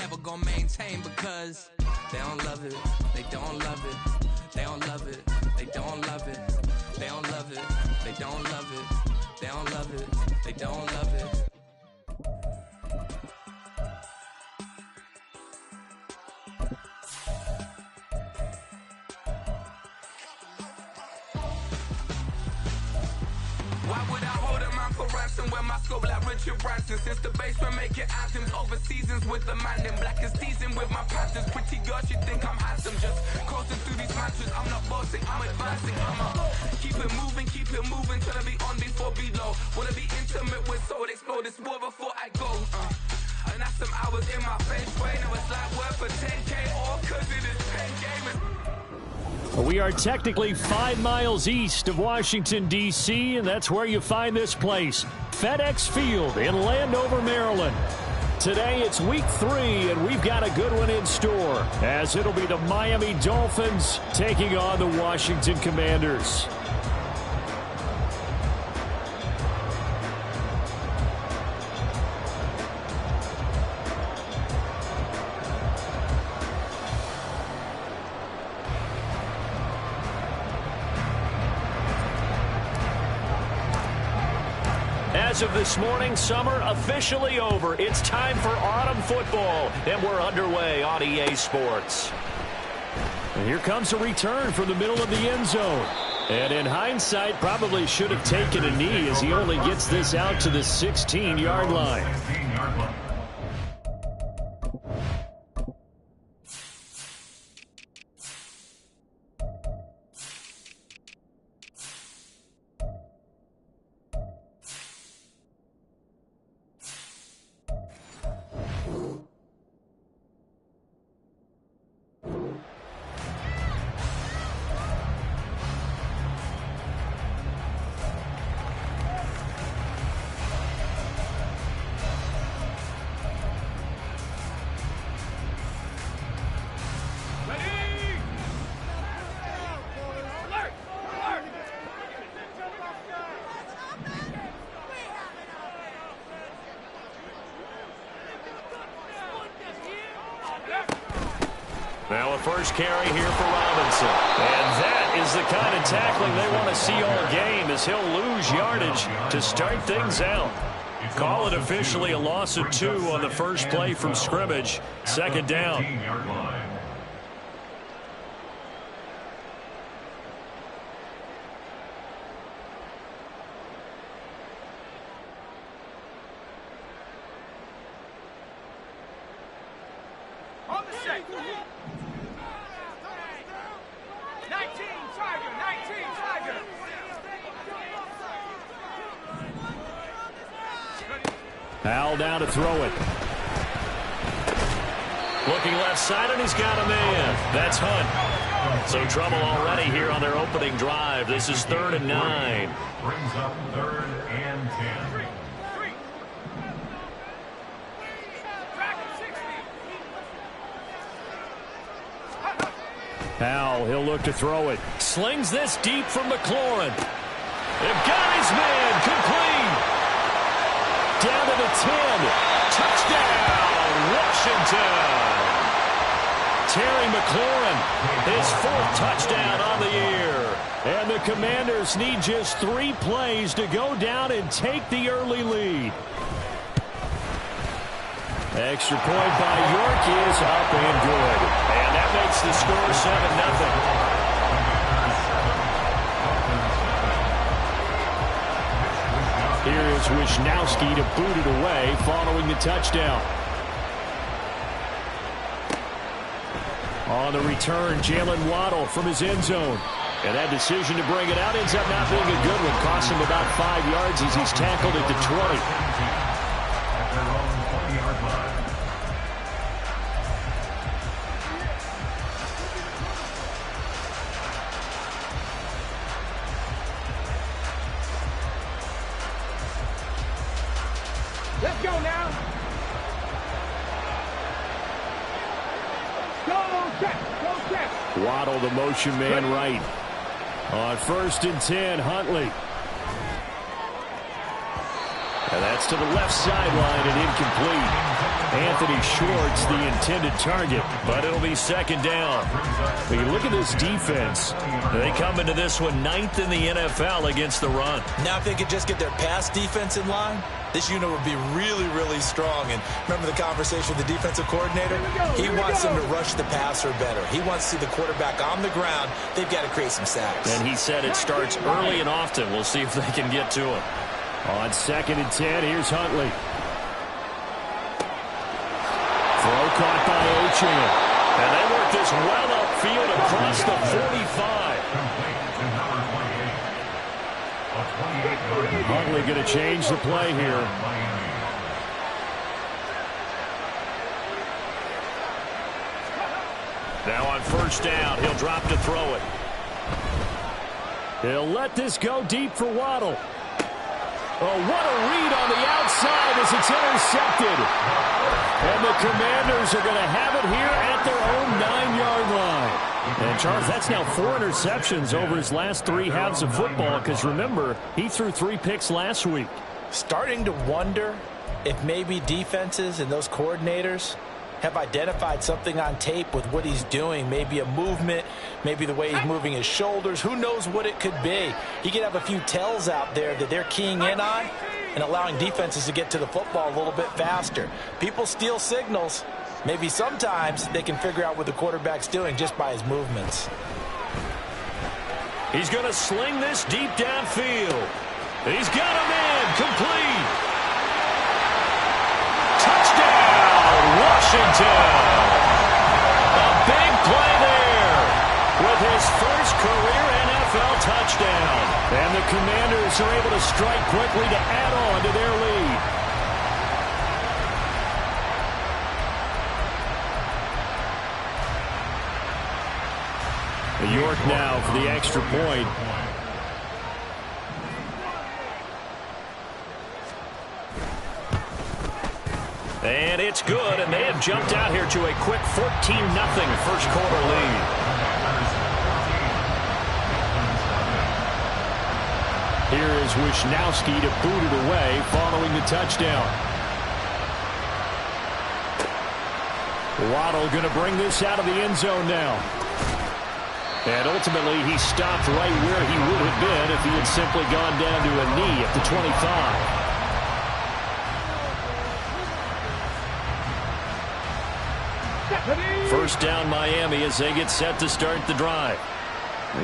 never gonna maintain because they don't love it, they don't love it, they don't love it, they don't love it, they don't love it, they don't love it, they don't love it, they don't love it. Why would I hold a man for ransom when my scope like Richard Branson? Since the basement making anthems over seasons with the man in black is seasoned with my panthers. Pretty girl, she think I'm handsome. Just coasting through these mantras. I'm not bossing, I'm advancing. Keep it moving till I be on before below. Wanna be intimate with soul, explode this war before I go. And that's some hours in my feng shui. Now it's like work for 10K all cause it is pen gaming. We are technically 5 miles east of Washington, D.C., and that's where you find this place, FedEx Field in Landover, Maryland. Today it's week 3, and we've got a good one in store, as it'll be the Miami Dolphins taking on the Washington Commanders. As of this morning, summer officially over. It's time for autumn football, and we're underway on EA Sports. And here comes a return from the middle of the end zone. And in hindsight, probably should have taken a knee as he only gets this out to the 16-yard line. Now a first carry here for Robinson. And that is the kind of tackling they want to see all game, as he'll lose yardage to start things out. Call it officially a loss of 2 on the first play from scrimmage. Second down. On the set. 19 Tiger. Al down to throw it. Looking left side, and he's got a man. That's Hunt. So trouble already here on their opening drive. This is 3rd and 9. Brings up 3rd and 10. Powell, he'll look to throw it. Slings this deep from McLaurin. They've got his man, complete. Down to the 10. Touchdown, Washington. Terry McLaurin, his 4th touchdown on the year. And the Commanders need just 3 plays to go down and take the early lead. Extra point by York is up and good. And that makes the score 7-0. Here is Wisnowski to boot it away following the touchdown. On the return, Jalen Waddle from his end zone. And that decision to bring it out ends up not being a good one. Cost him about 5 yards as he's tackled at the 20. Let's go now. Go check. Waddle, the motion man, right. On 1st and 10, Huntley. And that's to the left sideline and incomplete. Anthony Schwartz, the intended target, but it'll be second down. When you look at this defense, they come into this one 9th in the NFL against the run. Now if they could just get their pass defense in line, this unit would be really, really strong. And remember the conversation with the defensive coordinator? He wants them to rush the passer better. He wants to see the quarterback on the ground. They've got to create some sacks. And he said it starts early and often. We'll see if they can get to him. On 2nd and 10, here's Huntley. Throw caught by Ochane. And they work this well upfield across the 45. Huntley going to change the play here. Now on 1st down, he'll drop to throw it. He'll let this go deep for Waddle. Oh, what a read on the outside as it's intercepted. And the Commanders are going to have it here at their own 9-yard line. And, Charles, that's now 4 interceptions over his last 3 halves of football because, remember, he threw 3 picks last week. Starting to wonder if maybe defenses and those coordinators have identified something on tape with what he's doing. Maybe a movement, maybe the way he's moving his shoulders. Who knows what it could be? He could have a few tells out there that they're keying in on and allowing defenses to get to the football a little bit faster. People steal signals. Maybe sometimes they can figure out what the quarterback's doing just by his movements. He's going to sling this deep downfield. He's got him in. Complete. Touchdown, Washington. A big play there with his first career NFL touchdown. And the Commanders are able to strike quickly to add on to their lead. York now for the extra point. And it's good, and they have jumped out here to a quick 14-0 first quarter lead. Here is Wisnowski to boot it away following the touchdown. Waddle going to bring this out of the end zone now. And ultimately, he stopped right where he would have been if he had simply gone down to a knee at the 25. First down, Miami, as they get set to start the drive.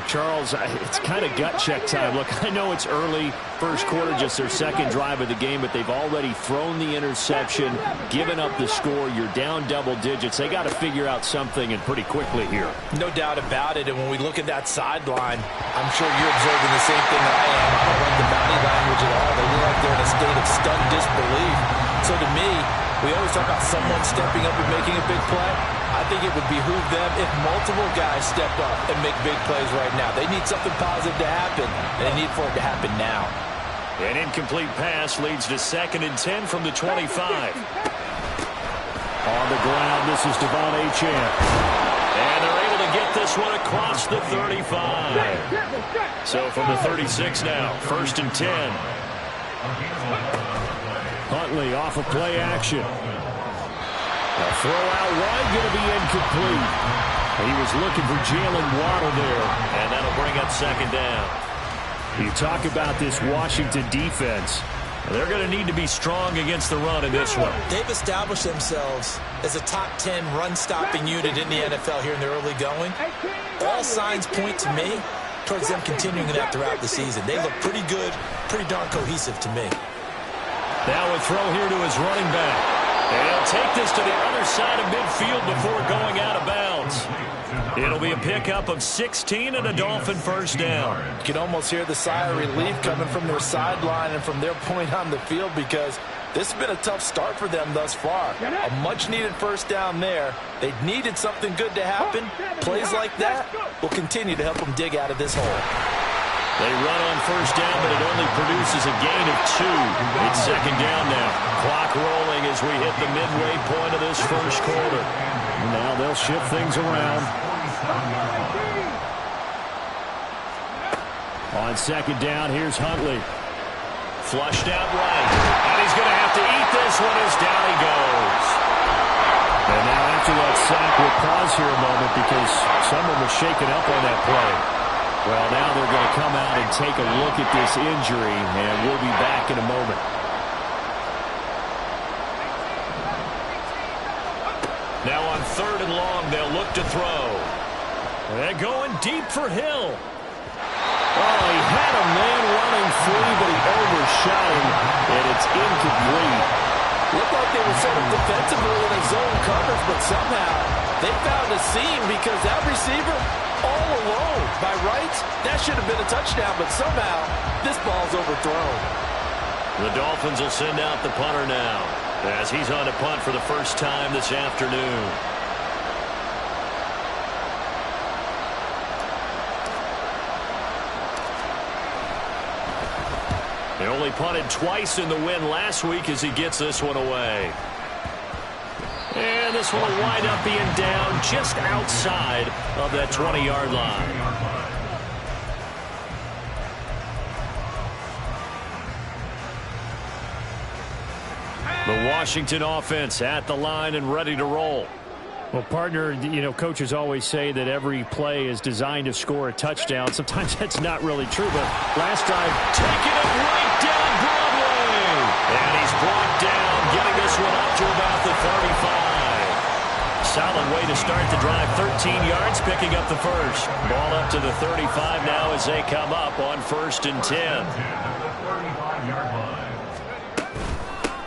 Charles, it's kind of gut check time. Look, I know it's early, first quarter, just their second drive of the game, but they've already thrown the interception, given up the score. You're down double digits. They got to figure out something, and pretty quickly here. No doubt about it, and when we look at that sideline, I'm sure you're observing the same thing I am. I don't like the body language at all. They look like they're in a state of stunned disbelief. So to me, we always talk about someone stepping up and making a big play. I think it would behoove them if multiple guys step up and make big plays right now. They need something positive to happen, and they need for it to happen now. An incomplete pass leads to 2nd and 10 from the 25. On the ground, this is Devon Achane. And they're able to get this one across the 35. So from the 36 now, 1st and 10. Huntley off of play action. A throw out wide, going to be incomplete. He was looking for Jalen Waddle there, and that'll bring up 2nd down. You talk about this Washington defense. They're going to need to be strong against the run in this one. They've established themselves as a top 10 run-stopping unit in the NFL here in the early going. All signs point to me towards them continuing that throughout the season. They look pretty good, pretty darn cohesive to me. Now a throw here to his running back. And he'll take this to the other side of midfield before going out of bounds. It'll be a pickup of 16 and a Dolphin first down. You can almost hear the sigh of relief coming from their sideline and from their point on the field because this has been a tough start for them thus far. A much-needed first down there. They needed something good to happen. Plays like that will continue to help them dig out of this hole. They run on first down, but it only produces a gain of 2. It's 2nd down now. Clock rolling as we hit the midway point of this first quarter. Now they'll shift things around. On 2nd down, here's Huntley. Flushed out right. And he's going to have to eat this one as down he goes. And now after that sack, we'll pause here a moment because someone was shaken up on that play. Well, now they're going to come out and take a look at this injury, and we'll be back in a moment. Now on 3rd and long, they'll look to throw. They're going deep for Hill. Oh, he had a man running free, but he overshot him, and it's incomplete. Looked like they were set up defensively in a zone coverage, but somehow they found a seam because that receiver all alone. By rights, that should have been a touchdown, but somehow this ball's overthrown. The Dolphins will send out the punter now as he's on to punt for the first time this afternoon. They only punted twice in the win last week as he gets this one away. And this one will wind up being down just outside of that 20-yard line. The Washington offense at the line and ready to roll. Well, partner, you know, coaches always say that every play is designed to score a touchdown. Sometimes that's not really true, but last drive, taking it right down Broadway. And he's brought down, getting this one up to about the 35. Solid way to start the drive. 13 yards, picking up the first. Ball up to the 35 now as they come up on 1st and 10.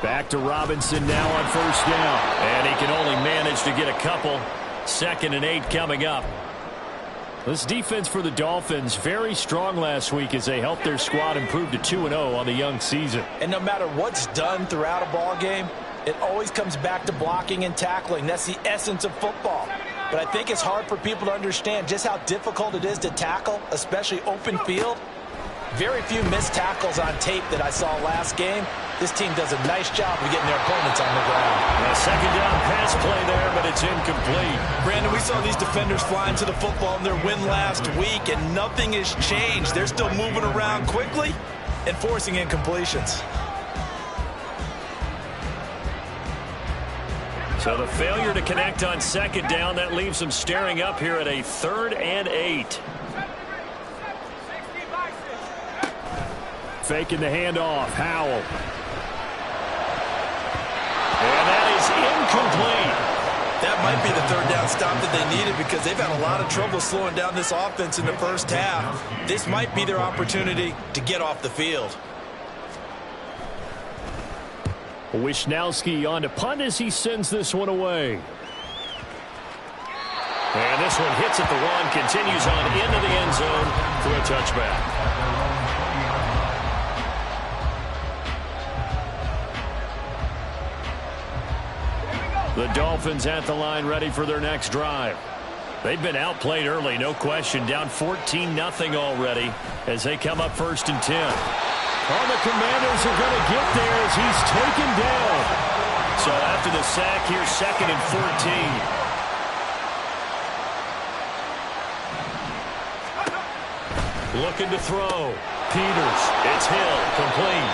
Back to Robinson now on 1st down. And he can only manage to get a couple. 2nd and 8 coming up. This defense for the Dolphins, very strong last week as they helped their squad improve to 2-0 on the young season. And no matter what's done throughout a ball game, it always comes back to blocking and tackling. That's the essence of football. But I think it's hard for people to understand just how difficult it is to tackle, especially open field. Very few missed tackles on tape that I saw last game. This team does a nice job of getting their opponents on the ground. A 2nd down pass play there, but it's incomplete. Brandon, we saw these defenders flying to the football in their win last week, and nothing has changed. They're still moving around quickly and forcing incompletions. So the failure to connect on 2nd down, that leaves them staring up here at a 3rd and 8. Faking the handoff, Howell. And that is incomplete. That might be the 3rd down stop that they needed because they've had a lot of trouble slowing down this offense in the first half. This might be their opportunity to get off the field. Wishnowski on to punt as he sends this one away. And this one hits at the 1, continues on into the end zone for a touchback. The Dolphins at the line ready for their next drive. They've been outplayed early, no question. Down 14-0 already as they come up 1st and 10. Oh, the Commanders are going to get there as he's taken down. So after the sack, here's 2nd and 14. Looking to throw. Peters. It's Hill. Complete.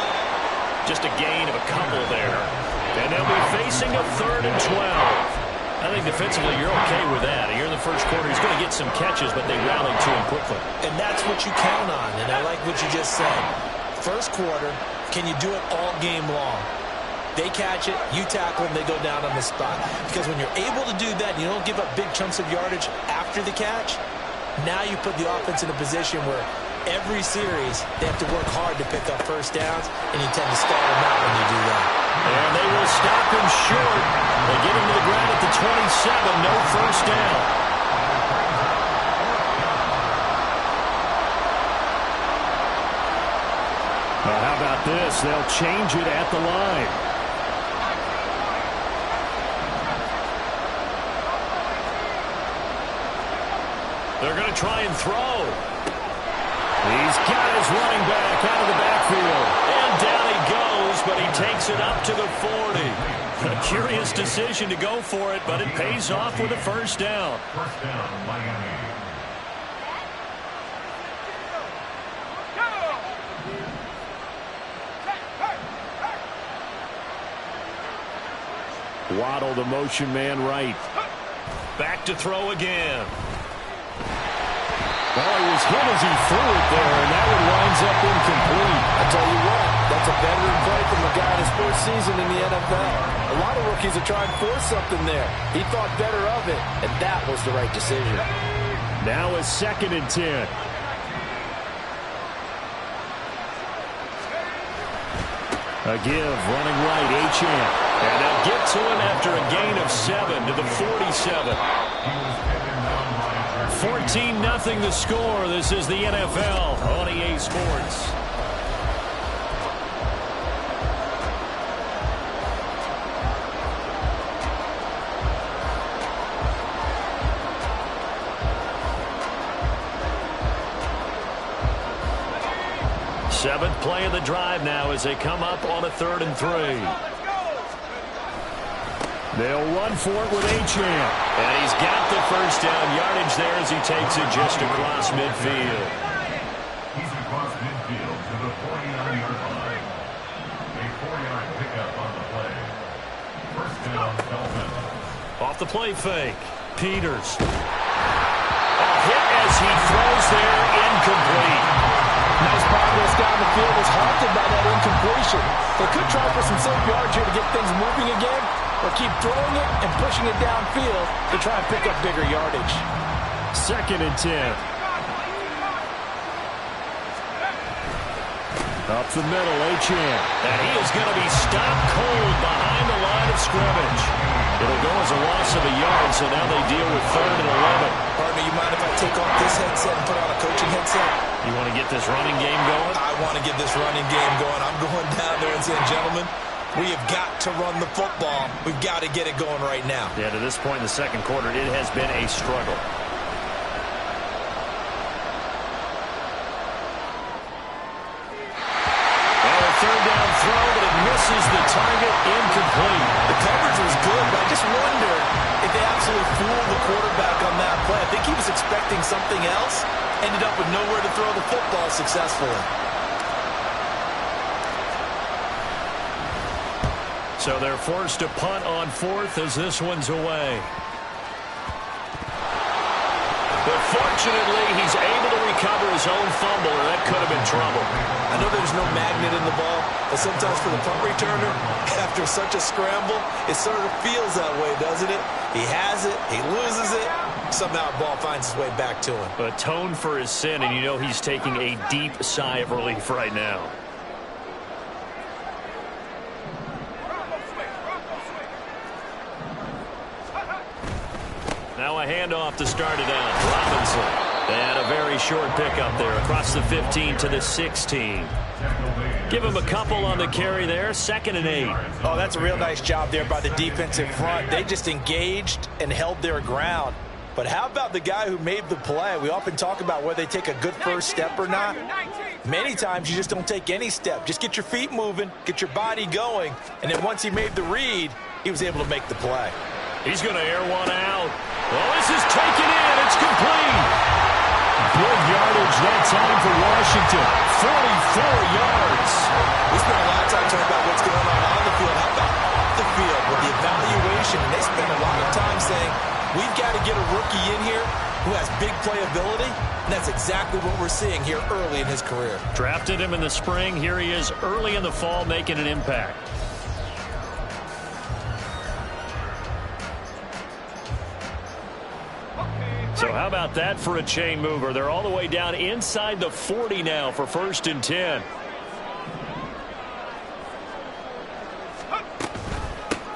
Just a gain of a couple there. And they'll be facing a 3rd and 12. I think defensively you're okay with that. Here in the first quarter, he's going to get some catches, but they rallied to him quickly. And that's what you count on, and I like what you just said. First quarter, can you do it all game long? They catch it, you tackle them, they go down on the spot. Because when you're able to do that, you don't give up big chunks of yardage after the catch, now you put the offense in a position where every series they have to work hard to pick up 1st downs, and you tend to stall them out when you do that. And they will stop him short. They get him to the ground at the 27, no 1st down. Well, how about this? They'll change it at the line. They're going to try and throw. He's got his running back out of the backfield. And down he goes, but he takes it up to the 40. A curious decision to go for it, but it pays off with a 1st down. 1st down, Miami. Waddle, the motion man right. Back to throw again. Well, he was hit as he threw it there, and that one winds up incomplete. I tell you what, that's a veteran play from a guy in his first season in the NFL. A lot of rookies are trying to force something there. He thought better of it, and that was the right decision. Now a 2nd and 10. A give, running right, Achane. And they'll get to him after a gain of 7 to the 47. 14-0 the score. This is the NFL on EA Sports. Seventh play of the drive now as they come up on a 3rd and 3. They'll run for it with Achane. And he's got the first down yardage there as he takes it just across midfield. He's across midfield to the 49-yard line. A 4-yard pickup on the play. First down, Dolphins. Off the play fake. Peters. A hit as he throws there, incomplete. Nice progress down the field, was halted by that incompletion. They could try for some safe yards here to get things moving again, or keep throwing it and pushing it downfield to try and pick up bigger yardage. 2nd and 10. Up the middle, Achane. And he is going to be stopped cold behind the line of scrimmage. It'll go as a loss of a yard, so now they deal with 3rd and 11. Partner, you mind if I take off this headset and put on a coaching headset? You want to get this running game going? I want to get this running game going. I'm going down there and saying, gentlemen, we have got to run the football. We've got to get it going right now. Yeah, to this point in the 2nd quarter, it has been a struggle. And a 3rd down throw, but it misses the target, incomplete. The coverage was good, but I just wonder if they absolutely fooled the quarterback on that play. I think he was expecting something else, ended up with nowhere to throw the football successfully. So they're forced to punt on 4th as this one's away. But fortunately, he's able to recover his own fumble, or that could have been trouble. I know there's no magnet in the ball, but sometimes for the punt returner, after such a scramble, it sort of feels that way, doesn't it? He has it, he loses it, somehow the ball finds its way back to him. Atone for his sin, and you know he's taking a deep sigh of relief right now. Now a handoff to start it out. Robinson. And a very short pickup there across the 15 to the 16. Give him a couple on the carry there. 2nd and 8. Oh, that's a real nice job there by the defensive front. They just engaged and held their ground. But how about the guy who made the play? We often talk about whether they take a good first step or not. Many times you just don't take any step. Just get your feet moving, get your body going, and then once he made the read, he was able to make the play. He's going to air one out. Well, this is taken in. It's complete. Good yardage that time for Washington. 44 yards. We spent a lot of time talking about what's going on the field. How about off the field with the evaluation? And they spend a lot of time saying, we've got to get a rookie in here who has big playability, and that's exactly what we're seeing here early in his career. Drafted him in the spring. Here he is early in the fall making an impact. So how about that for a chain mover? They're all the way down inside the 40 now for 1st and 10.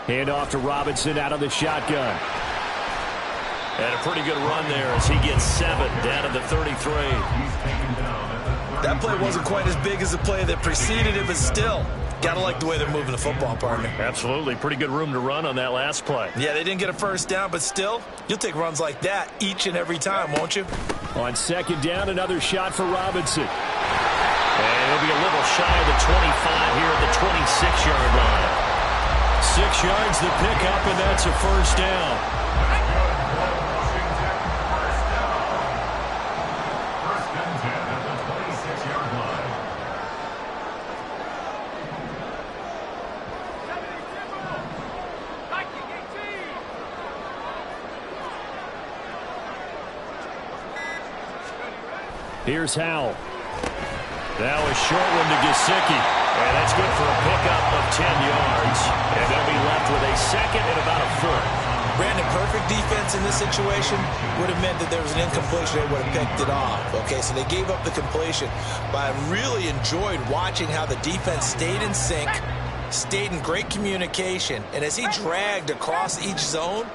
Hand off to Robinson out of the shotgun. And a pretty good run there as he gets 7 down to the 33. That play wasn't quite as big as the play that preceded it, but still, gotta like the way they're moving the football, partner. Absolutely. Pretty good room to run on that last play. Yeah, they didn't get a first down, but still, you'll take runs like that each and every time, won't you? On 2nd down, another shot for Robinson. And he'll be a little shy of the 25 here at the 26-yard line. 6 yards the pickup, and that's a first down. Here's Howell. Now a short one to Gesicki. And that's good for a pickup of 10 yards. And they'll be left with a second and about a foot. Brandon, perfect defense in this situation would have meant that there was an incompletion. They would have picked it off. Okay, so they gave up the completion. But I really enjoyed watching how the defense stayed in sync, stayed in great communication. And as he dragged across each zone,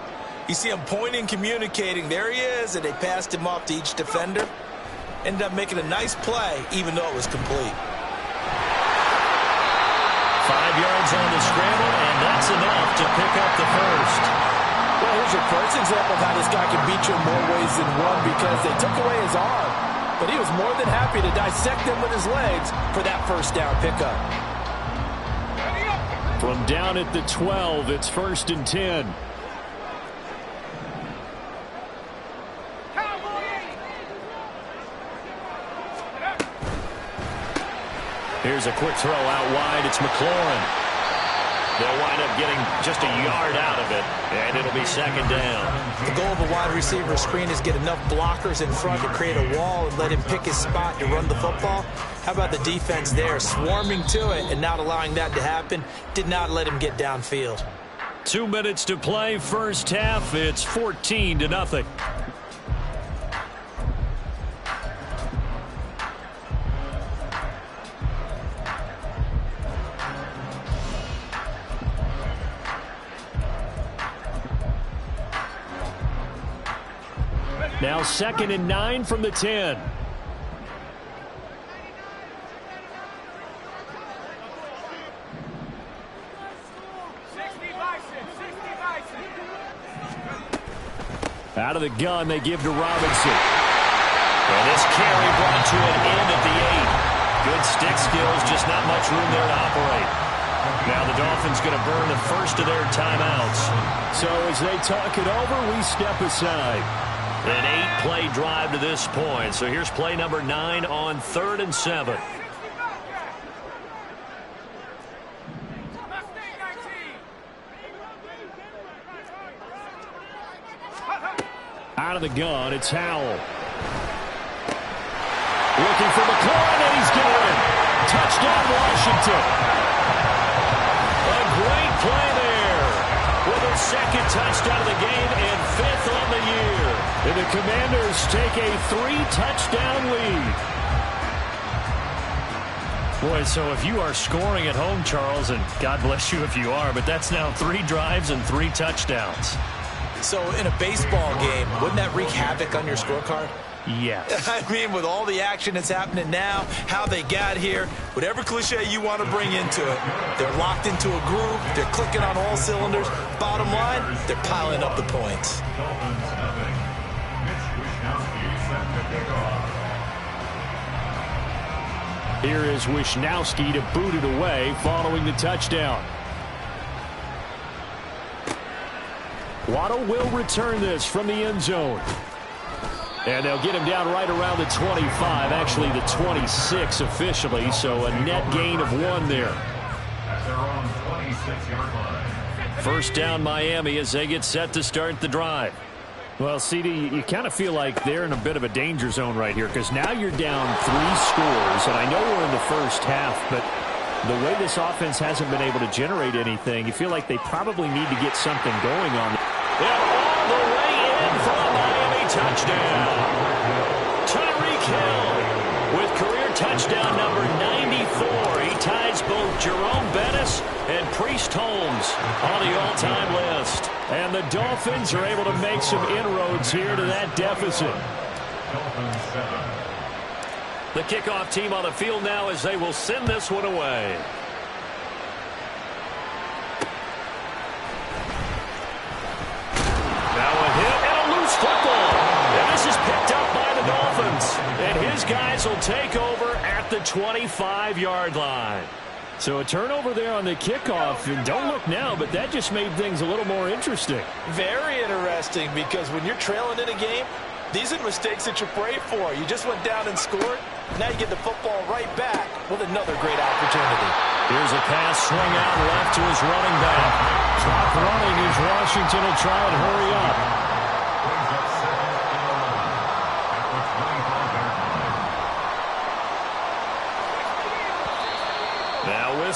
you see him pointing, communicating. There he is, and they passed him off to each defender. Ended up making a nice play, even though it was complete. 5 yards on the scramble, and that's enough to pick up the first. Well, here's your first example of how this guy can beat you in more ways than one, because they took away his arm. But he was more than happy to dissect them with his legs for that first down pickup. From down at the 12, it's 1st and 10. Here's a quick throw out wide. It's McLaurin. They'll wind up getting just a yard out of it, and it'll be 2nd down. The goal of a wide receiver screen is get enough blockers in front to create a wall and let him pick his spot to run the football. How about the defense there, swarming to it and not allowing that to happen? Did not let him get downfield. 2 minutes to play, first half. It's 14-0. Now 2nd and 9 from the 10. Out of the gun, they give to Robinson. And this carry brought to an end at the 8. Good stick skills, just not much room there to operate. Now the Dolphins going to burn the first of their timeouts. So as they talk it over, we step aside. An 8-play drive to this point. So here's play number 9 on 3rd and 7. Out of the gun, it's Howell. Looking for McLaurin, and he's got it. Touchdown, Washington. A great play there. With a 2nd touchdown of the game and 5th on the year. And the Commanders take a 3-touchdown lead. Boy, so if you are scoring at home, Charles, and God bless you if you are, but that's now 3 drives and 3 touchdowns. So in a baseball game, wouldn't that wreak havoc on your scorecard? Yes. I mean, with all the action that's happening now, how they got here, whatever cliche you want to bring into it, they're locked into a groove, they're clicking on all cylinders. Bottom line, they're piling up the points. Here is Wishnowsky to boot it away following the touchdown. Waddle will return this from the end zone. And they'll get him down right around the 25, actually the 26 officially, so a net gain of 1 there. At their own 26-yard line. First down Miami as they get set to start the drive. Well, CD, you kind of feel like they're in a bit of a danger zone right here because now you're down 3 scores, and I know we're in the first half, but the way this offense hasn't been able to generate anything, you feel like they probably need to get something going on. And all the way in for a Miami touchdown. Tyreek Hill with career touchdown number 94. He ties both Jerome Bettis and Priest Holmes on the all-time list. And the Dolphins are able to make some inroads here to that deficit. The kickoff team on the field now as they will send this one away. Now a hit and a loose football. And this is picked up by the Dolphins. And his guys will take over at the 25-yard line. So a turnover there on the kickoff, and don't look now, but that just made things a little more interesting. Very interesting, because when you're trailing in a game, these are the mistakes that you pray for. You just went down and scored. Now you get the football right back with another great opportunity. Here's a pass swung out left to his running back. Clock running as Washington will try and hurry up.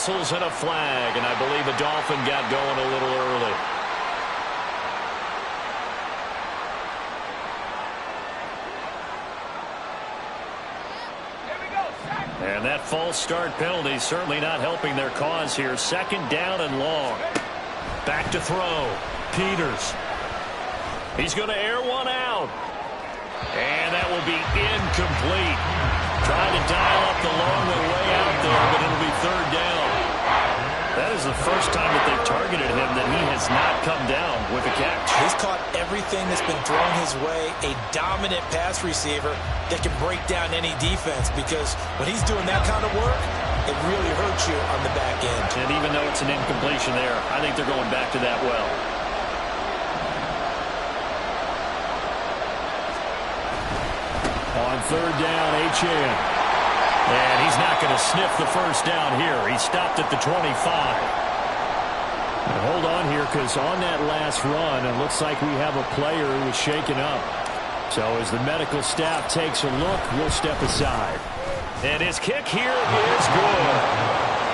whistles and a flag, and I believe a Dolphin got going a little early. And that false start penalty is certainly not helping their cause here. Second down and long. Back to throw. Peters. He's going to air one out. And that will be incomplete. Trying to dial up the long way out there, but it'll be third down. That is the first time that they've targeted him that he has not come down with a catch. He's caught everything that's been thrown his way. A dominant pass receiver that can break down any defense, because when he's doing that kind of work, it really hurts you on the back end. And even though it's an incompletion there, I think they're going back to that well. On third down, Achane. And he's not going to sniff the first down here. He stopped at the 25. And hold on here, because on that last run, it looks like we have a player who is shaken up. So as the medical staff takes a look, we'll step aside. And his kick here is good.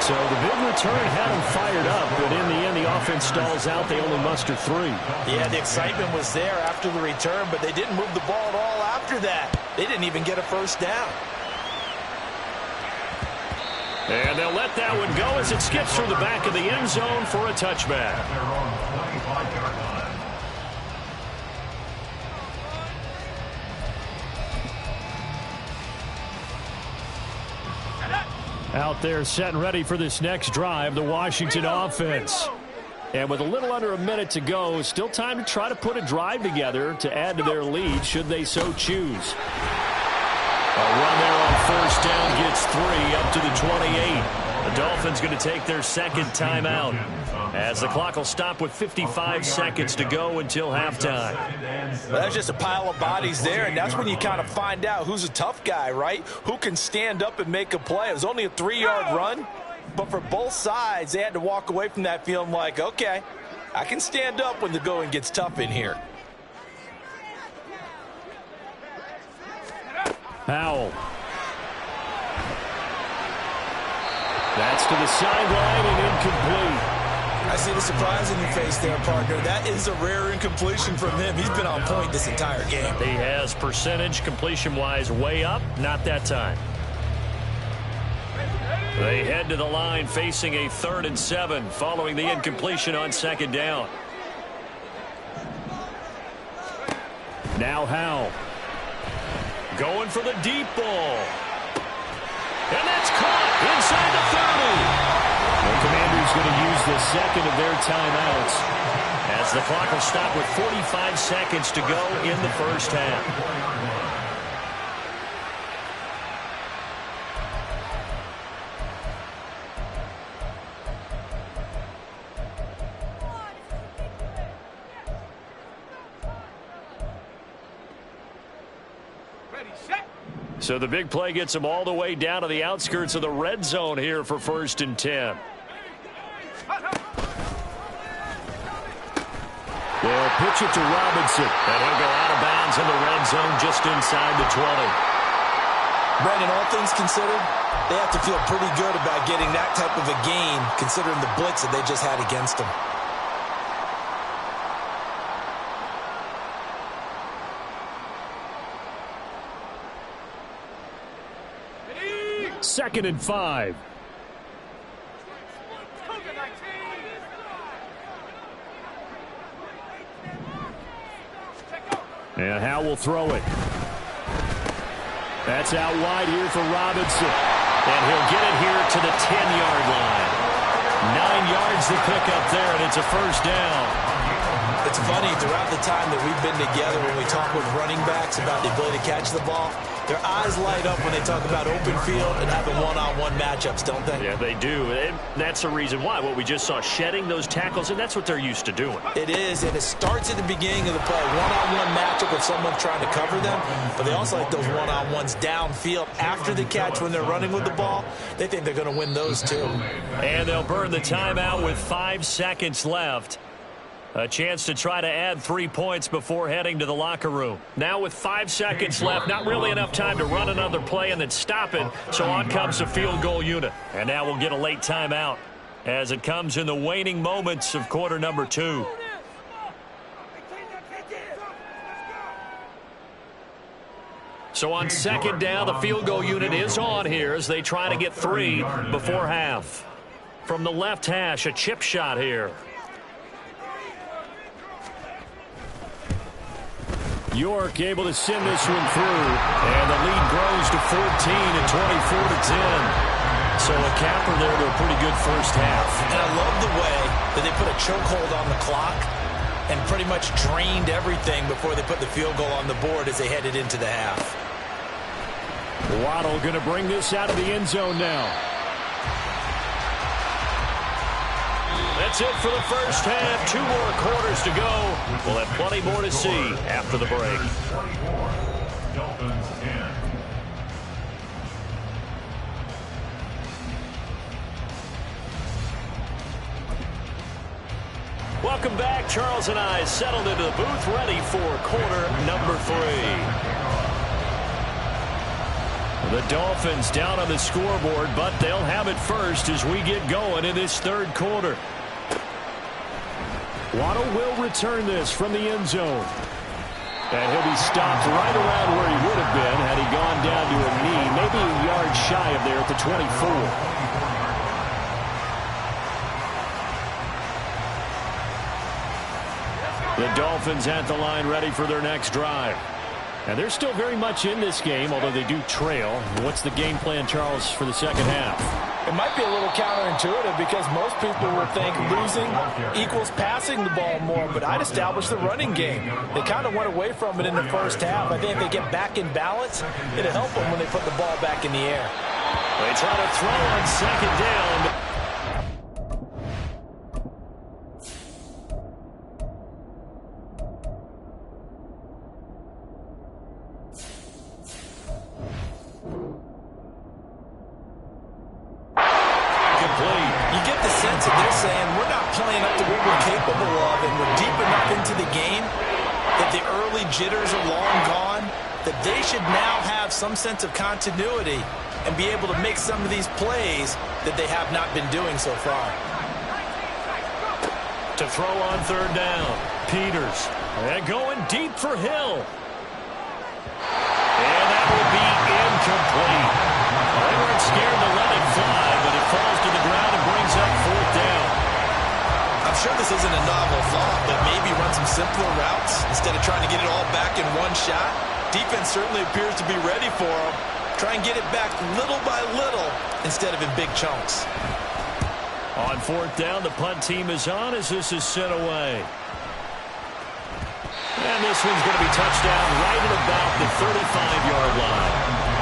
So the big return had him fired up, but in the end, the offense stalls out. They only muster 3. Yeah, the excitement was there after the return, but they didn't move the ball at all after that. They didn't even get a first down. And they'll let that one go as it skips through the back of the end zone for a touchback. Out there set and ready for this next drive, the Washington offense. And with a little under a minute to go, still time to try to put a drive together to add to their lead should they so choose. A run there on first down gets 3 up to the 28. The Dolphins going to take their second timeout as the clock will stop with 55 seconds to go until halftime. Well, that's just a pile of bodies there, and that's when you kind of find out who's a tough guy, right? Who can stand up and make a play. It was only a 3-yard run, but for both sides, they had to walk away from that feeling like, okay, I can stand up when the going gets tough in here. Powell. That's to the sideline and incomplete. I see the surprise in your face there, partner. That is a rare incompletion from him. He's been on point this entire game. He has percentage completion-wise way up. Not that time. They head to the line facing a 3rd and 7 following the incompletion on second down. Now Howell. Going for the deep ball. And that's caught inside the 30. The Commanders going to use the second of their timeouts as the clock will stop with 45 seconds to go in the first half. So the big play gets them all the way down to the outskirts of the red zone here for 1st and 10. They'll pitch it to Robinson. And he'll go out of bounds in the red zone just inside the 20. Brandon, all things considered, they have to feel pretty good about getting that type of a gain considering the blitz that they just had against them. Second and 5. And Howell will throw it. That's out wide here for Robinson. And he'll get it here to the 10-yard line. 9 yards to pick up there, and it's a first down. It's funny, throughout the time that we've been together, when we talk with running backs about the ability to catch the ball, their eyes light up when they talk about open field and having one-on-one matchups, don't they? Yeah, they do. And that's the reason why. What we just saw, shedding those tackles, and that's what they're used to doing. It is, and it starts at the beginning of the play. One-on-one matchup with someone trying to cover them, but they also like those one-on-ones downfield after the catch when they're running with the ball. They think they're going to win those too. And they'll burn the timeout with 5 seconds left. A chance to try to add 3 points before heading to the locker room. Now with 5 seconds left, not really enough time to run another play and then stop it. So on comes the field goal unit. And now we'll get a late timeout as it comes in the waning moments of quarter number 2. So on second down, the field goal unit is on here as they try to get 3 before half. From the left hash, a chip shot here. York able to send this one through. And the lead grows to 14 and 24-10. So a capper there to a pretty good first half. And I love the way that they put a chokehold on the clock and pretty much drained everything before they put the field goal on the board as they headed into the half. Waddle going to bring this out of the end zone now. That's it for the first half. 2 more quarters to go. We'll have plenty more to see after the break. Dolphins 10. Welcome back. Charles and I settled into the booth, ready for quarter number 3. The Dolphins down on the scoreboard, but they'll have it first as we get going in this third quarter. Waddle will return this from the end zone. And he'll be stopped right around where he would have been had he gone down to a knee, maybe a yard shy of there at the 24. The Dolphins at the line ready for their next drive. And they're still very much in this game, although they do trail. What's the game plan, Charles, for the second half? It might be a little counterintuitive because most people would think losing equals passing the ball more, but I'd establish the running game. They kind of went away from it in the first half. I think if they get back in balance, it'll help them when they put the ball back in the air. They try to throw on second down. Jitters are long gone, that they should now have some sense of continuity and be able to make some of these plays that they have not been doing so far. To throw on third down, Peters. And going deep for Hill. And that will be incomplete. They weren't scared to let it fly, but it falls to the ground and brings up fourth down. I'm sure this isn't a novel thought, but maybe run some simpler routes instead of trying to get it all back in one shot. Defense certainly appears to be ready for them. Try and get it back little by little instead of in big chunks. On fourth down, the punt team is on as this is sent away. And this one's going to be touchdown right at about the 35-yard line.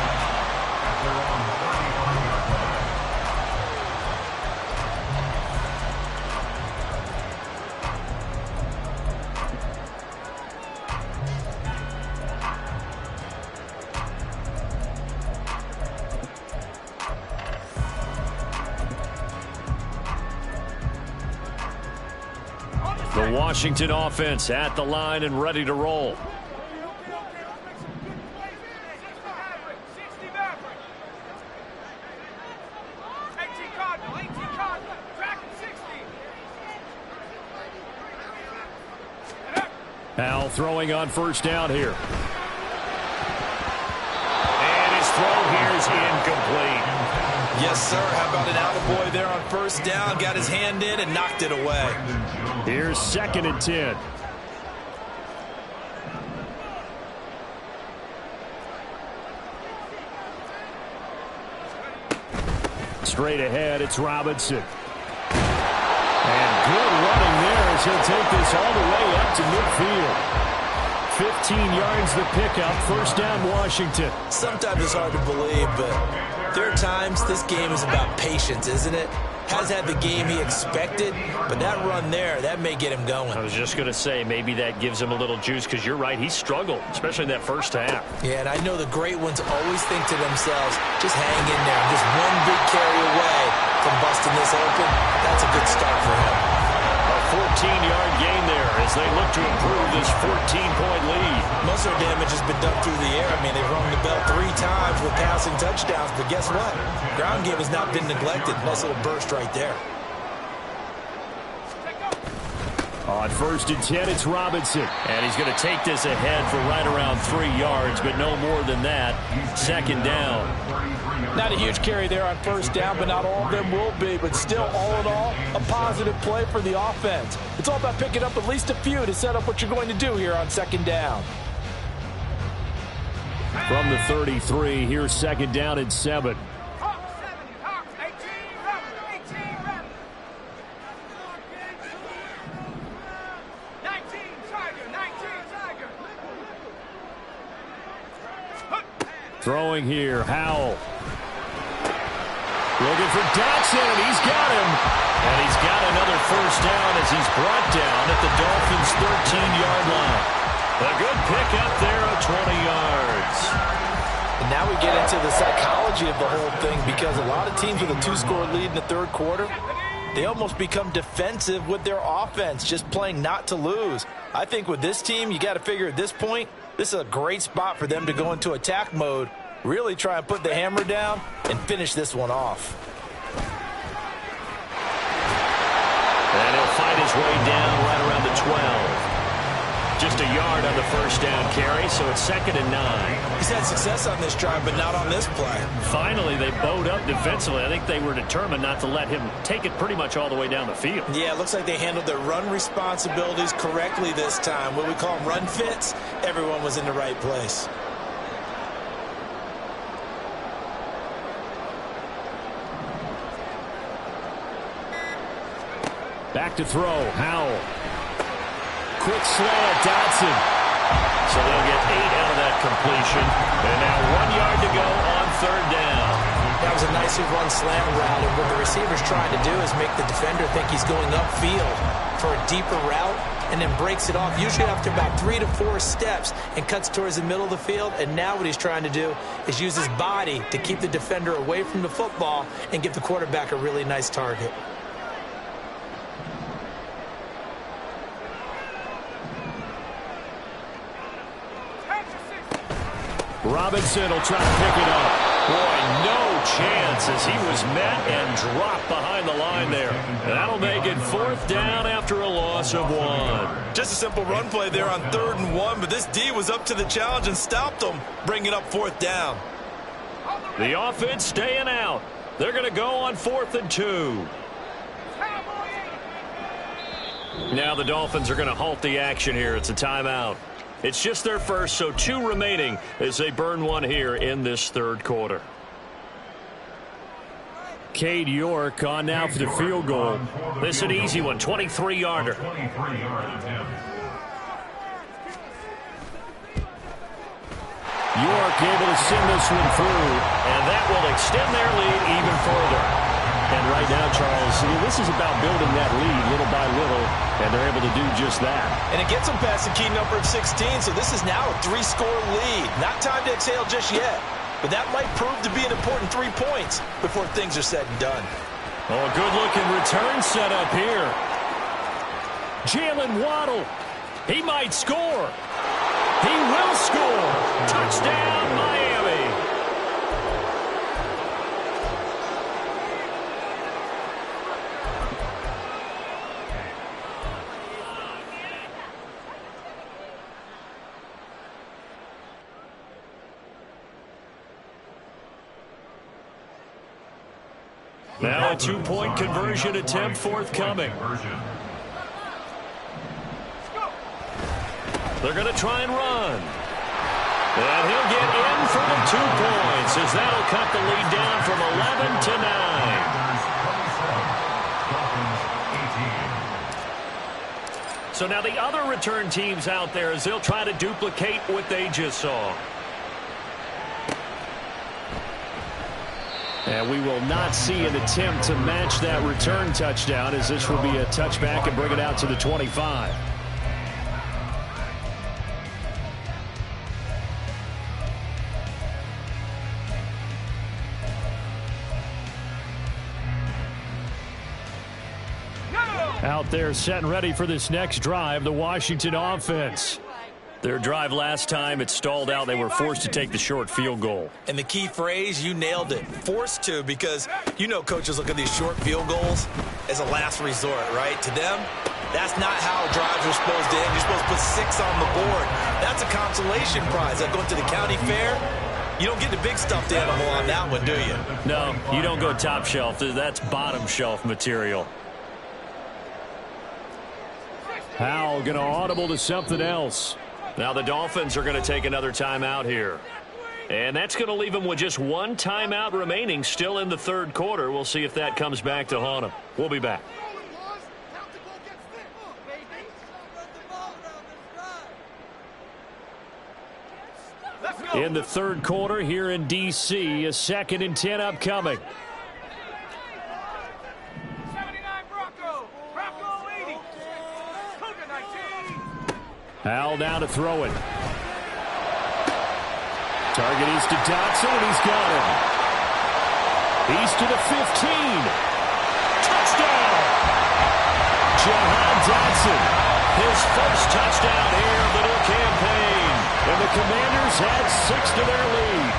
The Washington offense at the line and ready to roll. Now throwing on first down here. And his throw here is incomplete. Yes, sir. How about an attaboy there on first down? Got his hand in and knocked it away. Here's 2nd and 10. Straight ahead, it's Robinson. And good running there as he'll take this all the way up to midfield. 15 yards the pickup. First down, Washington. Sometimes it's hard to believe, but there are times this game is about patience, isn't it? Has had the game he expected, but that run there, that may get him going. I was just going to say, maybe that gives him a little juice, because you're right, he struggled, especially in that first half. Yeah, and I know the great ones always think to themselves, just hang in there. Just one big carry away from busting this open. That's a good start for him. A 14-yard gain there as they look to improve this 14-point lead. Most of their damage has been done through the air. I mean, they've rung the bell 3 times with passing touchdowns, but guess what? Ground game has not been neglected. Nice little burst right there. On 1st and 10, it's Robinson. And he's going to take this ahead for right around 3 yards, but no more than that. 2nd down. Not a huge carry there on 1st down, but not all of them will be. But still, all in all, a positive play for the offense. It's all about picking up at least a few to set up what you're going to do here on 2nd down. From the 33, here's 2nd down and 7. Hawk 70, Hawk 18, 19, Tiger. Throwing here, Howell. Looking for Dotson, and he's got him. And he's got another 1st down as he's brought down at the Dolphins' 13-yard line. A good pickup there of 20 yards. And now we get into the psychology of the whole thing, because a lot of teams with a 2-score lead in the 3rd quarter, they almost become defensive with their offense, just playing not to lose. I think with this team, you got to figure at this point, this is a great spot for them to go into attack mode, really try and put the hammer down and finish this one off. And he'll fight his way down right around the 12. Just a yard on the 1st down carry, so it's 2nd and 9. He's had success on this drive, but not on this play. Finally, they bowed up defensively. I think they were determined not to let him take it pretty much all the way down the field. Yeah, it looks like they handled their run responsibilities correctly this time. What we call them run fits, everyone was in the right place. Back to throw, Howell. Quick slant, Dotson. So they'll get 8 out of that completion. And now 1 yard to go on 3rd down. That was a nicely run slant route, and what the receiver's trying to do is make the defender think he's going upfield for a deeper route, and then breaks it off, usually after about 3 to 4 steps, and cuts towards the middle of the field. And now what he's trying to do is use his body to keep the defender away from the football and give the quarterback a really nice target. Robinson will try to pick it up. Boy, no chance as he was met and dropped behind the line there. That'll make it 4th down after a loss of 1. Just a simple run play there on 3rd and 1, but this D was up to the challenge and stopped them, bringing up 4th down. The offense staying out. They're going to go on 4th and 2. Now the Dolphins are going to halt the action here. It's a timeout. It's just their first, so 2 remaining as they burn 1 here in this 3rd quarter. Cade York on now for the field goal. This is an easy one, 23-yarder. York able to send this one through, and that will extend their lead even further. And right now, Charles, this is about building that lead little by little, and they're able to do just that. And it gets them past the key number of 16, so this is now a 3-score lead. Not time to exhale just yet, but that might prove to be an important 3 points before things are said and done. Oh, a good-looking return set up here. Jalen Waddle, he might score. He will score. Touchdown, Miami. Now a 2-point conversion attempt forthcoming. They're going to try and run. And he'll get in for the 2 points as that'll cut the lead down from 11 to 9. So now the other return teams out there as they'll try to duplicate what they just saw. And we will not see an attempt to match that return touchdown as this will be a touchback and bring it out to the 25. Out there set and ready for this next drive, the Washington offense. Their drive last time, it stalled out. They were forced to take the short field goal. And the key phrase, you nailed it, forced to, because you know coaches look at these short field goals as a last resort, right? To them, that's not how drives are supposed to end. You're supposed to put 6 on the board. That's a consolation prize. Like going to the county fair, you don't get the big stuffed animal on that one, do you? No, you don't go top shelf. That's bottom shelf material. Howell going to audible to something else. Now the Dolphins are going to take another timeout here. And that's going to leave them with just one timeout remaining still in the third quarter. We'll see if that comes back to haunt them. We'll be back. In the third quarter here in D.C., a 2nd and 10 upcoming. 79 Bronco. Bronco 80. Cougar 19. Howell now to throw it. Target is to Dotson, and he's got him. He's to the 15. Touchdown! Jahan Dotson, his first touchdown here of the new campaign. And the Commanders add 6 to their lead.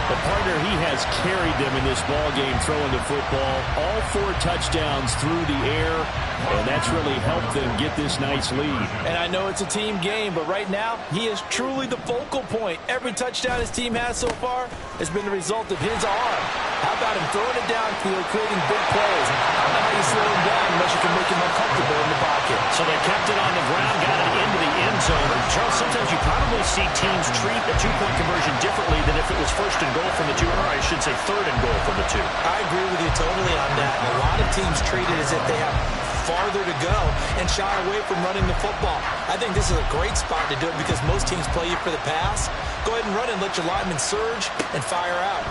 The partner, he has carried them in this ballgame throwing the football. All 4 touchdowns through the air, and that's really helped them get this nice lead. And I know it's a team game, but right now, he is truly the focal point. Every touchdown his team has so far has been the result of his arm. How about him throwing it downfield, creating big plays? I don't know how you slow him down unless you can make him uncomfortable in the pocket. So they kept it on the ground, got it into the end zone. Charles, sometimes you probably see teams treat a 2-point conversion differently than if it was first and goal from the 2, or I should say third and goal from the 2. I agree with you totally on that. A lot of teams treat it as if they have farther to go and shy away from running the football. I think this is a great spot to do it because most teams play you for the pass. Go ahead and run and let your linemen surge and fire out.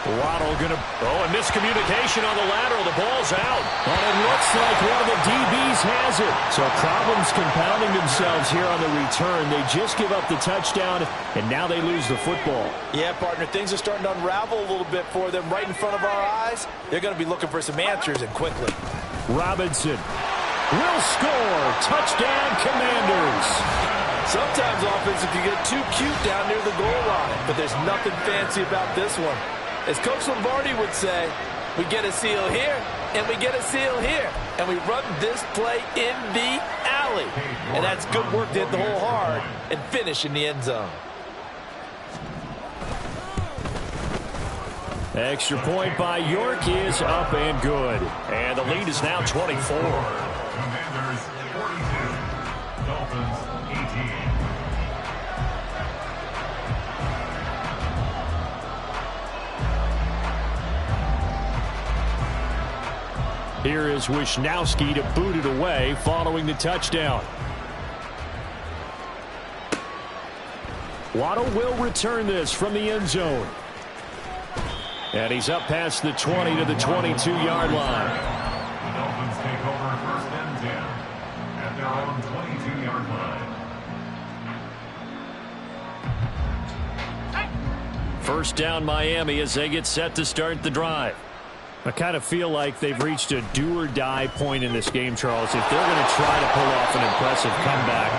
Waddle gonna, a miscommunication on the lateral. The ball's out. And it looks like one of the DBs has it. So problems compounding themselves here on the return. They just give up the touchdown, and now they lose the football. Yeah, partner, things are starting to unravel a little bit for them right in front of our eyes. They're going to be looking for some answers, and quickly. Robinson will score. Touchdown, Commanders. Sometimes offense can get too cute down near the goal line, but there's nothing fancy about this one. As Coach Lombardi would say, we get a seal here, and we get a seal here, and we run this play in the alley. And that's good work to hit the hole hard and finish in the end zone. Extra point by York is up and good. And the lead is now 24. Commanders 42, Dolphins 18. Here is Wisnowski to boot it away following the touchdown. Waddle will return this from the end zone. And he's up past the 20 to the 22-yard line. The Dolphins take over 1st and 10 at their own 22-yard line. First down Miami as they get set to start the drive. I kind of feel like they've reached a do-or-die point in this game, Charles. If they're going to try to pull off an impressive comeback,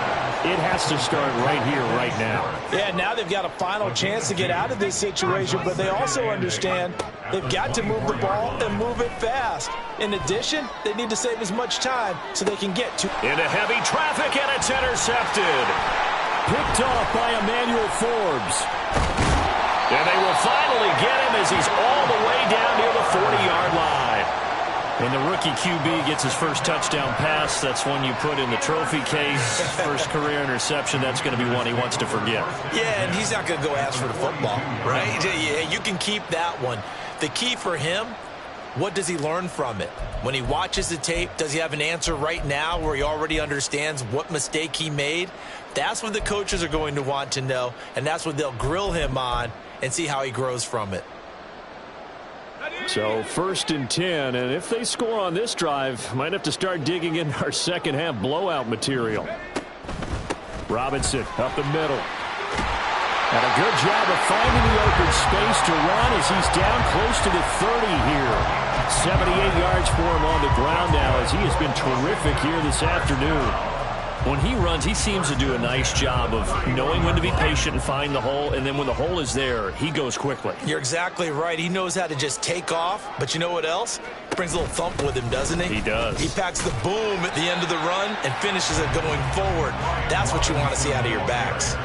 it has to start right here, right now. Yeah, now they've got a final chance to get out of this situation, but they also understand they've got to move the ball and move it fast. In addition, they need to save as much time so they can get to... Into heavy traffic, and it's intercepted. Picked off by Emmanuel Forbes. And they will finally get him as he's all the way down near the 40-yard line. And the rookie QB gets his first touchdown pass. That's one you put in the trophy case. First career interception, that's going to be one he wants to forget. Yeah, and he's not going to go ask for the football, right? Yeah, you can keep that one. The key for him, what does he learn from it? When he watches the tape, does he have an answer right now where he already understands what mistake he made? That's what the coaches are going to want to know, and that's what they'll grill him on and see how he grows from it. So 1st and 10, and if they score on this drive, might have to start digging in our second half blowout material. Robinson up the middle. And a good job of finding the open space to run as he's down close to the 30 here. 78 yards for him on the ground now as he has been terrific here this afternoon. When he runs, he seems to do a nice job of knowing when to be patient and find the hole, and then when the hole is there, he goes quickly. You're exactly right. He knows how to just take off, but you know what else? Brings a little thump with him, doesn't he? He does. He packs the boom at the end of the run and finishes it going forward. That's what you want to see out of your backs.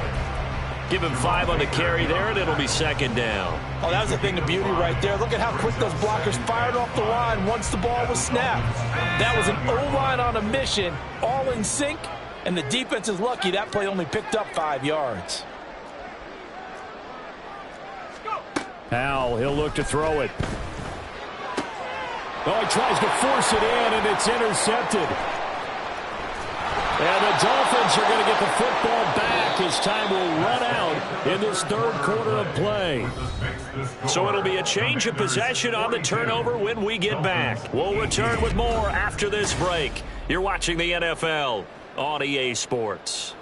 Give him 5 on the carry there, and it'll be second down. Oh, that was a thing of beauty right there. Look at how quick those blockers fired off the line once the ball was snapped. That was an O-line on a mission, all in sync, and the defense is lucky that play only picked up 5 yards. Powell, he'll look to throw it. Oh, he tries to force it in, and it's intercepted. And the Dolphins are going to get the football back as time will run out in this third quarter of play. So it'll be a change of possession on the turnover when we get back. We'll return with more after this break. You're watching the NFL on EA Sports.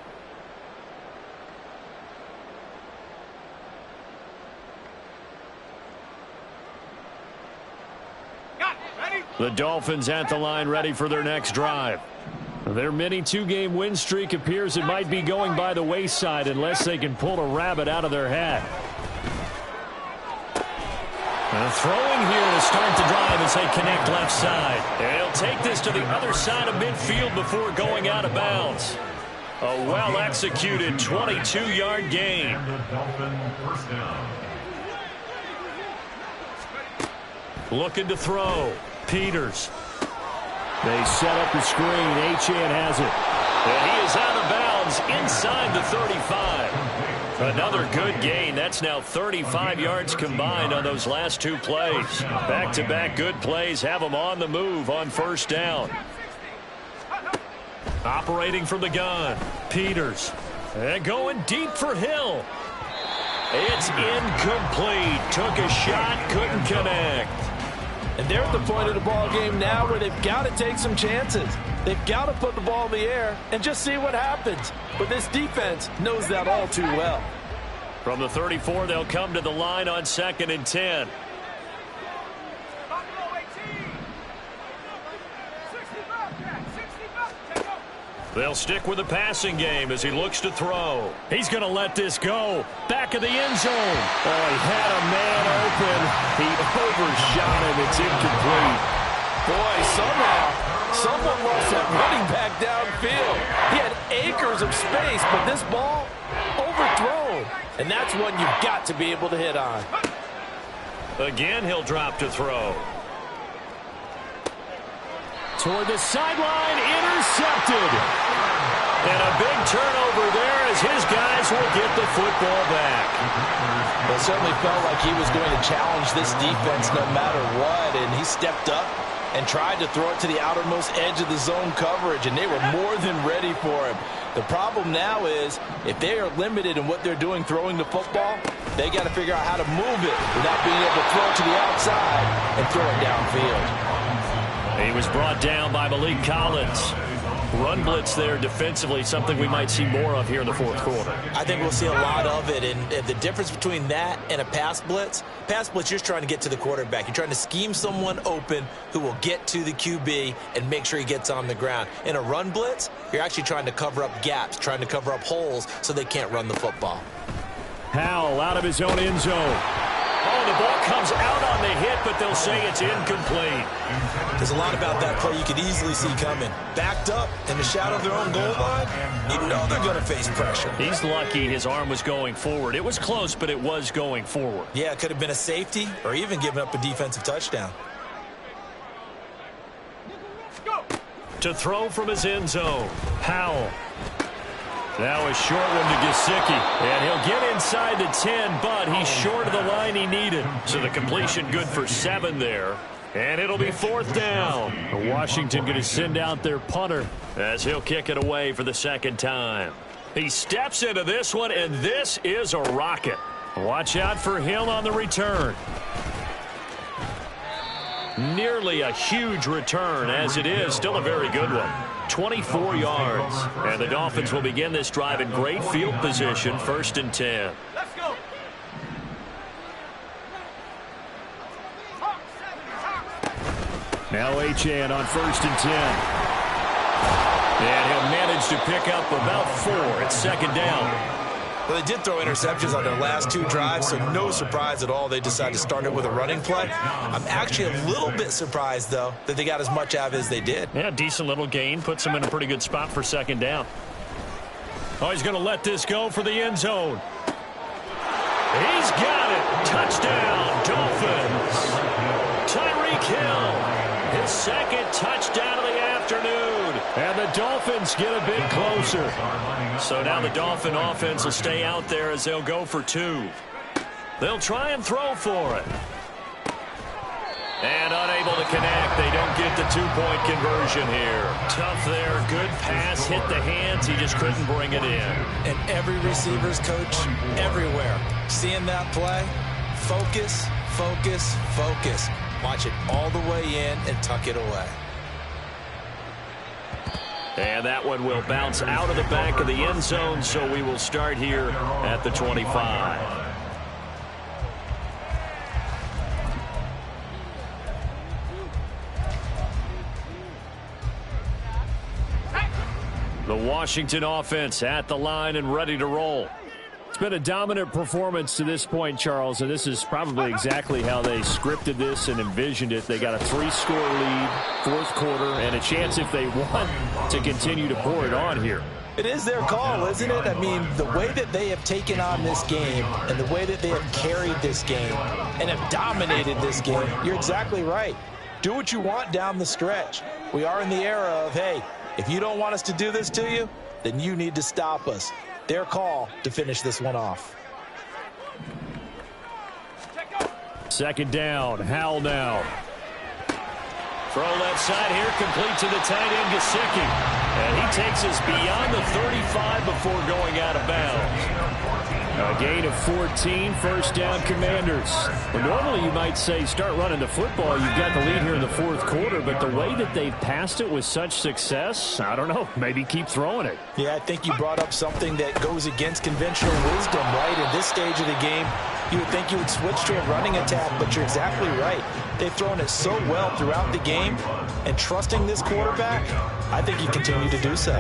The Dolphins at the line ready for their next drive. Their mini 2-game win streak appears it might be going by the wayside unless they can pull a rabbit out of their hat. Throwing here to start the drive as they connect left side. And he'll take this to the other side of midfield before going out of bounds. A well-executed 22-yard gain. Looking to throw. Peters. They set up the screen. Achane has it. And he is out of bounds inside the 35. Another good gain. That's now 35 yards combined on those last 2 plays. Back-to-back good plays have them on the move on first down. Operating from the gun. Peters. And going deep for Hill. It's incomplete. Took a shot, couldn't connect. And they're at the point of the ball game now where they've got to take some chances. They've got to put the ball in the air and just see what happens. But this defense knows that all too well. From the 34, they'll come to the line on 2nd and 10. They'll stick with the passing game as he looks to throw. He's going to let this go. Back of the end zone. Oh, he had a man open. He overshot him. It's incomplete. Boy, somehow, someone lost that running back downfield. He had acres of space, but this ball, overthrown. And that's one you've got to be able to hit on. Again, he'll drop to throw. Toward the sideline, intercepted. And a big turnover there as his guys will get the football back. Well, it certainly felt like he was going to challenge this defense no matter what, and he stepped up and tried to throw it to the outermost edge of the zone coverage, and they were more than ready for him. The problem now is if they are limited in what they're doing throwing the football, they got to figure out how to move it without being able to throw it to the outside and throw it downfield. He was brought down by Malik Collins. Run blitz there defensively, something we might see more of here in the fourth quarter. I think we'll see a lot of it, and the difference between that and a pass blitz, you're just trying to get to the quarterback. You're trying to scheme someone open who will get to the QB and make sure he gets on the ground. In a run blitz, you're actually trying to cover up gaps, trying to cover up holes so they can't run the football. Powell out of his own end zone. Oh, the ball comes out on the hit, but they'll say it's incomplete. There's a lot about that play you could easily see coming. Backed up in the shadow of their own goal line, you know they're going to face pressure. He's lucky his arm was going forward. It was close, but it was going forward. Yeah, it could have been a safety or even given up a defensive touchdown. To throw from his end zone, Powell. Now a short one to Gesicki. And he'll get inside the 10, but he's short of the line he needed. So the completion good for 7 there. And it'll be 4th down. Washington going to send out their punter as he'll kick it away for the 2nd time. He steps into this one, and this is a rocket. Watch out for Hill on the return. Nearly a huge return, as it is. Still a very good one. 24 yards. And the Dolphins will begin this drive in great field position, 1st and 10. Let's go! Now Achane on 1st and 10. And he'll manage to pick up about 4. It's 2nd down. Well, they did throw interceptions on their last 2 drives, so no surprise at all they decided to start it with a running play. I'm actually a little bit surprised, though, that they got as much out of it as they did. Yeah, decent little gain. Puts them in a pretty good spot for 2nd down. Oh, he's going to let this go for the end zone. He's got it. Touchdown, Dolphins. Tyreek Hill, his 2nd touchdown of the afternoon. And the Dolphins get a bit closer. So now the Dolphin offense will stay out there as they'll go for 2. They'll try and throw for it. And unable to connect. They don't get the 2-point conversion here. Tough there. Good pass. Hit the hands. He just couldn't bring it in. And every receiver's coach everywhere. Seeing that play, focus, focus, focus. Watch it all the way in and tuck it away. And that one will bounce out of the back of the end zone, so we will start here at the 25. The Washington offense at the line and ready to roll. It's been a dominant performance to this point, Charles, and this is probably exactly how they scripted this and envisioned it. They got a 3-score lead, 4th quarter, and a chance if they want to continue to pour it on here. It is their call, isn't it? I mean, the way that they have taken on this game and the way that they have carried this game and have dominated this game, you're exactly right. Do what you want down the stretch. We are in the era of, hey, if you don't want us to do this to you, then you need to stop us. Their call to finish this one off. 2nd down. Howell now. Throw left side here, complete to the tight end, Gesicki. And he takes us beyond the 35 before going out of bounds. A gain of 14, 1st down, Commanders. And normally you might say start running the football. You've got the lead here in the 4th quarter, but the way that they've passed it with such success, I don't know, maybe keep throwing it. Yeah, I think you brought up something that goes against conventional wisdom, right? In this stage of the game, you would think you would switch to a running attack, but you're exactly right. They've thrown it so well throughout the game, and trusting this quarterback, I think you continue to do so.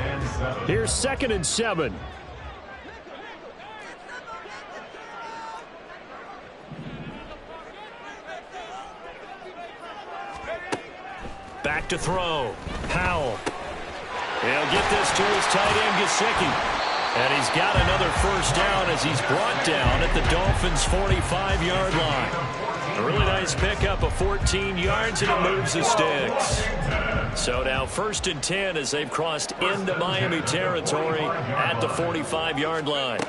Here's 2nd and 7. Back to throw. Howell. He'll get this to his tight end, Gesicki. And he's got another 1st down as he's brought down at the Dolphins' 45-yard line. A really nice pickup of 14 yards, and it moves the sticks. So now 1st and 10 as they've crossed into Miami territory at the 45-yard line.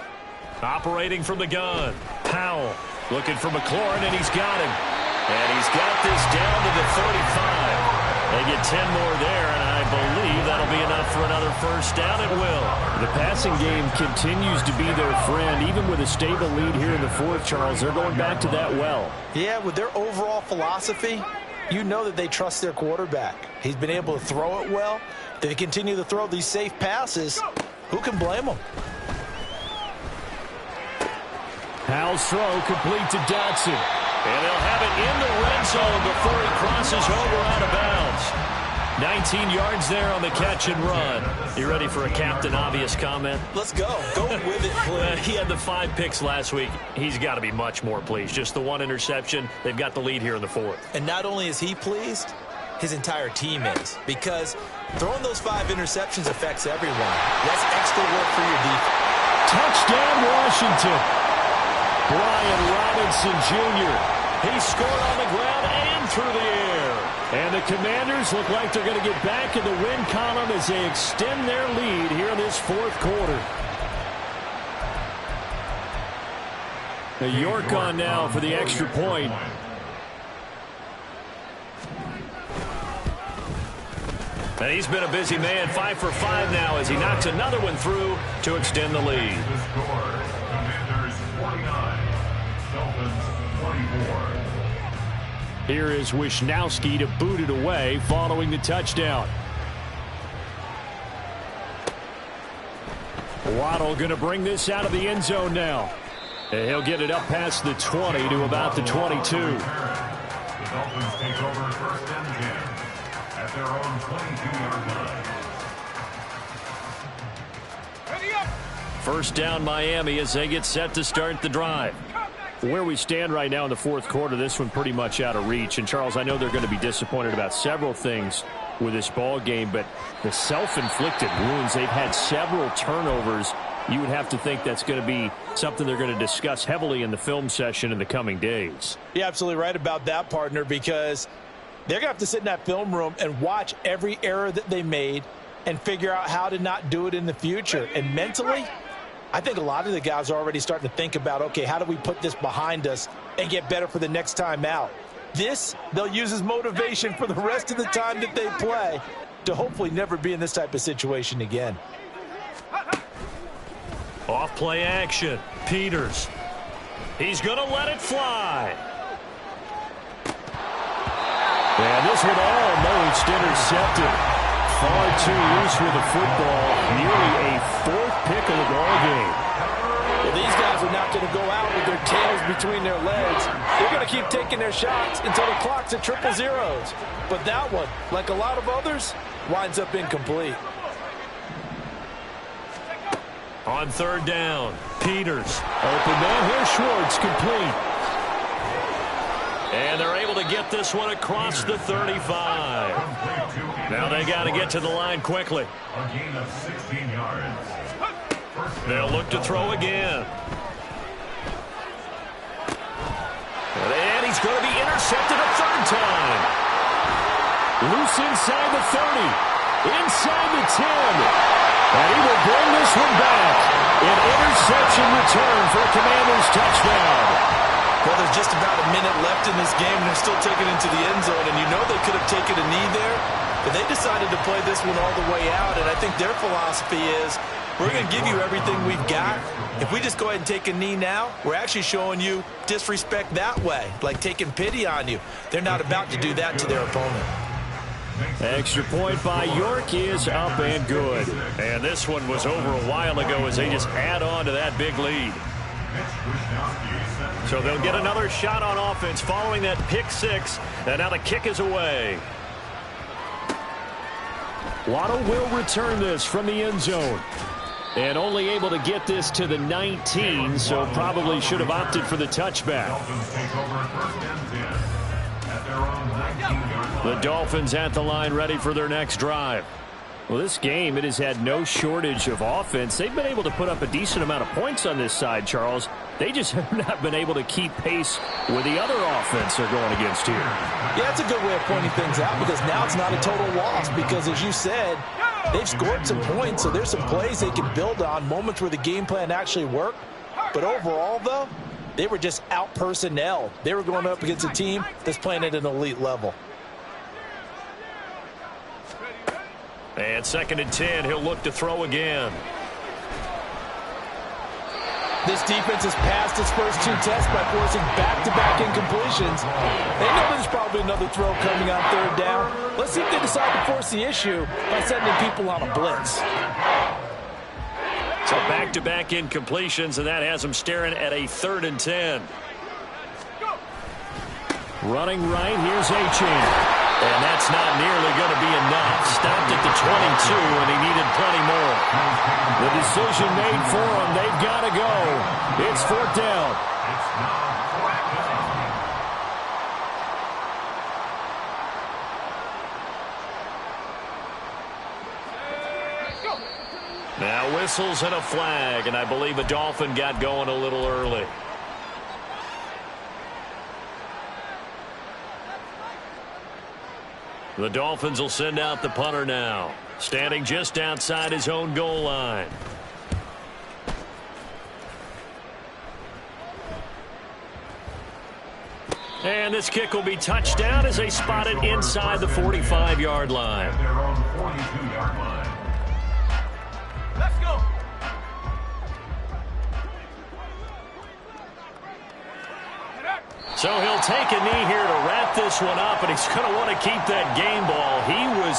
Operating from the gun. Howell looking for McLaurin, and he's got him. And he's got this down to the 35. They get 10 more there, and I believe that'll be enough for another 1st down. It will. The passing game continues to be their friend. Even with a stable lead here in the 4th, Charles, they're going back to that well. Yeah, with their overall philosophy, you know that they trust their quarterback. He's been able to throw it well. They continue to throw these safe passes. Who can blame them? Howell's throw complete to Dotson. And they'll have it in the red zone before he crosses over out of bounds. 19 yards there on the catch and run. You ready for a Captain Obvious comment? Let's go. Go with it, please. He had the 5 picks last week. He's got to be much more pleased. Just the 1 interception. They've got the lead here in the 4th. And not only is he pleased, his entire team is. Because throwing those 5 interceptions affects everyone. That's extra work for your defense. Touchdown, Washington. Brian Robinson Jr. He scored on the ground and through the air. And the Commanders look like they're going to get back in the win column as they extend their lead here in this 4th quarter. The York on now for the extra point. And he's been a busy man, 5 for 5 now as he knocks another one through to extend the lead. Commanders 49, Dolphins 24. Here is Wisnowski to boot it away following the touchdown. Waddle going to bring this out of the end zone now. And he'll get it up past the 20 to about the 22. The Dolphins take over 1st and 10. at their own 22-yard line. Ready up. First down Miami as they get set to start the drive. Where we stand right now in the fourth quarter, this one pretty much out of reach. And, Charles, I know they're going to be disappointed about several things with this ball game, but the self-inflicted wounds, they've had several turnovers. You would have to think that's going to be something they're going to discuss heavily in the film session in the coming days. You're absolutely right about that, partner, because they're going to have to sit in that film room and watch every error that they made and figure out how to not do it in the future. And mentally, I think a lot of the guys are already starting to think about, okay, how do we put this behind us and get better for the next time out? This, they'll use as motivation for the rest of the time that they play to hopefully never be in this type of situation again. Off play action. Peters. He's going to let it fly. And this one almost intercepted. Far too loose with the football. Nearly a fourth pick of the ball game. Well, these guys are not going to go out with their tails between their legs. They're going to keep taking their shots until the clock's at triple zeros. But that one, like a lot of others, winds up incomplete. On third down, Peters. Open man here, Schwartz, complete. And they're able to get this one across the 35. Now they got to get to the line quickly. A gain of 16 yards. They'll look to throw again. And he's going to be intercepted a third time. Loose inside the 30. Inside the 10. And he will bring this one back. An interception return for a Commanders touchdown. Well, there's just about a minute left in this game, and they're still taking it into the end zone. And you know they could have taken a knee there, but they decided to play this one all the way out. And I think their philosophy is, we're going to give you everything we've got. If we just go ahead and take a knee now, we're actually showing you disrespect that way, like taking pity on you. They're not about to do that to their opponent. Extra point by York is up and good. And this one was over a while ago as they just add on to that big lead. So they'll get another shot on offense following that pick six. And now the kick is away. Waddle will return this from the end zone. And only able to get this to the 19, so probably should have opted for the touchback. The Dolphins at the line ready for their next drive. Well, this game, it has had no shortage of offense. They've been able to put up a decent amount of points on this side, Charles. They just have not been able to keep pace with the other offense they're going against here. Yeah, that's a good way of pointing things out because now it's not a total loss because, as you said, they've scored some points, so there's some plays they can build on, moments where the game plan actually worked. But overall, though, they were just out-personnel. They were going up against a team that's playing at an elite level. And 2nd and 10, he'll look to throw again. This defense has passed its first two tests by forcing back-to-back incompletions. They know there's probably another throw coming on third down. Let's see if they decide to force the issue by sending people on a blitz. So back-to-back incompletions, and that has them staring at a 3rd and 10. Running right, here's Achane. And that's not nearly going to be enough. Stopped at the 22, and he needed plenty more. The decision made for him. They've got to go. It's 4th down. Now whistles and a flag, and I believe a Dolphin got going a little early. The Dolphins will send out the punter now, standing just outside his own goal line. And this kick will be touched down as they spot it inside the 45-yard line. At their own 42-yard line. Let's go. So he'll take a knee here to wrap this one up, and he's going to want to keep that game ball. He was